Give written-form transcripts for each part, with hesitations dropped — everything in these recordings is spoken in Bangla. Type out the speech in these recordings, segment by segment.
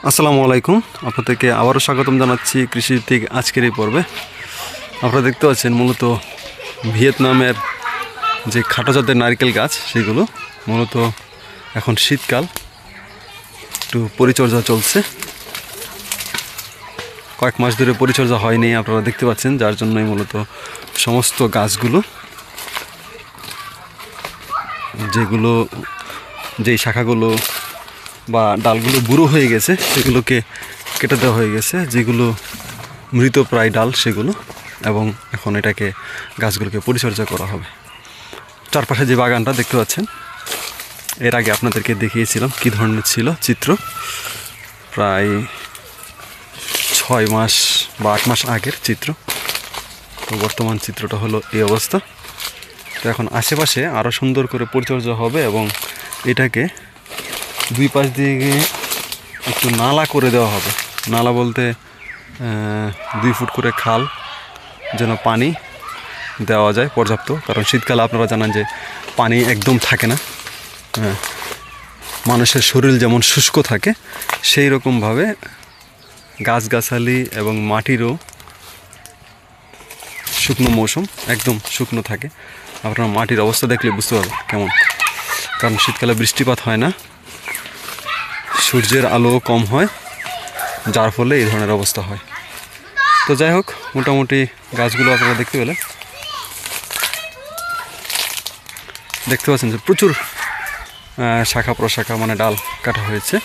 আসসালামু আলাইকুম, আপনাদেরকে আবারও স্বাগতম জানাচ্ছি কৃষিভিত্তিক আজকের এই পর্বে। আপনারা দেখতে পাচ্ছেন মূলত ভিয়েতনামের যে খাটো জাতের নারকেল গাছ, সেগুলো মূলত এখন শীতকাল, একটু পরিচর্যা চলছে। কয়েক মাস ধরে পরিচর্যা হয়নি, আপনারা দেখতে পাচ্ছেন, যার জন্যই মূলত সমস্ত গাছগুলো, যেই শাখাগুলো বা ডালগুলো বুড়ো হয়ে গেছে সেগুলোকে কেটে দেওয়া হয়ে গেছে, যেগুলো মৃতপ্রায় ডাল সেগুলো, এবং এখন এটাকে গাছগুলোকে পরিচর্যা করা হবে। চারপাশে যে বাগানটা দেখতে পাচ্ছেন, এর আগে আপনাদেরকে দেখিয়েছিলাম কী ধরনের ছিল চিত্র, প্রায় 6 মাস বা 8 মাস আগের চিত্র। তো বর্তমান চিত্রটা হলো এই অবস্থা। তো এখন আশেপাশে আরও সুন্দর করে পরিচর্যা হবে এবং এটাকে দুই পাশ দিয়ে একটু নালা করে দেওয়া হবে। নালা বলতে 2 ফুট করে খাল, যেন পানি দেওয়া যায় পর্যাপ্ত, কারণ শীতকালে আপনারা জানেন যে পানি একদম থাকে না। মানুষের শরীর যেমন শুষ্ক থাকে, সেই রকমভাবে গাছগাছালি এবং মাটিরও শুকনো মৌসুম, একদম শুকনো থাকে। আপনারা মাটির অবস্থা দেখলে বুঝতে পারবেন কেমন, কারণ শীতকালে বৃষ্টিপাত হয় না, সূর্যের আলো কম হয়, যার ফলে এই ধরনের অবস্থা হয়। তো যাই হোক, মোটামুটি গাছগুলো আপনারা দেখতে পাচ্ছেন যে প্রচুর শাখা প্রশাখা, মানে ডাল কাটা হয়েছে।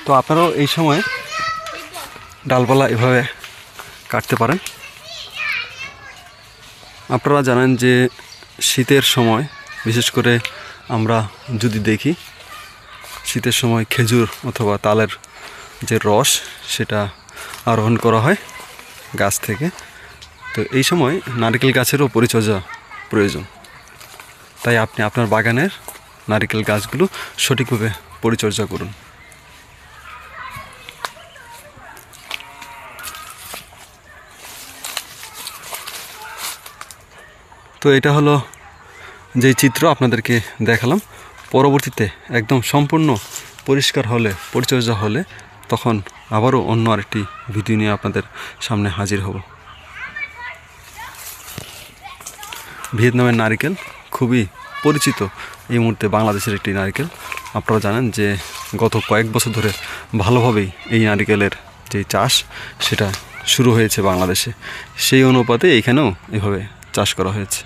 তো আপনারাও এই সময় ডালপালা এভাবে কাটতে পারেন। আপনারা জানেন যে শীতের সময়, বিশেষ করে আমরা যদি দেখি, শীতের সময় খেজুর অথবা তালের যে রস, সেটা আরোহণ করা হয় গাছ থেকে। তো এই সময় নারকেল গাছেরও পরিচর্যা প্রয়োজন। তাই আপনি আপনার বাগানের নারকেল গাছগুলো সঠিকভাবে পরিচর্যা করুন। তো এটা হলো যেই চিত্র আপনাদেরকে দেখালাম। পরবর্তীতে একদম সম্পূর্ণ পরিষ্কার হলে, পরিচর্যা হলে, তখন আবারও অন্য আরেকটি ভিডিও নিয়ে আপনাদের সামনে হাজির হব। ভিয়েতনামের নারকেল খুবই পরিচিত এই মুহূর্তে বাংলাদেশের একটি নারকেল। আপনারা জানেন যে গত কয়েক বছর ধরে ভালোভাবেই এই নারকেলের যে চাষ, সেটা শুরু হয়েছে বাংলাদেশে। সেই অনুপাতে এইখানেও এভাবে চাষ করা হয়েছে।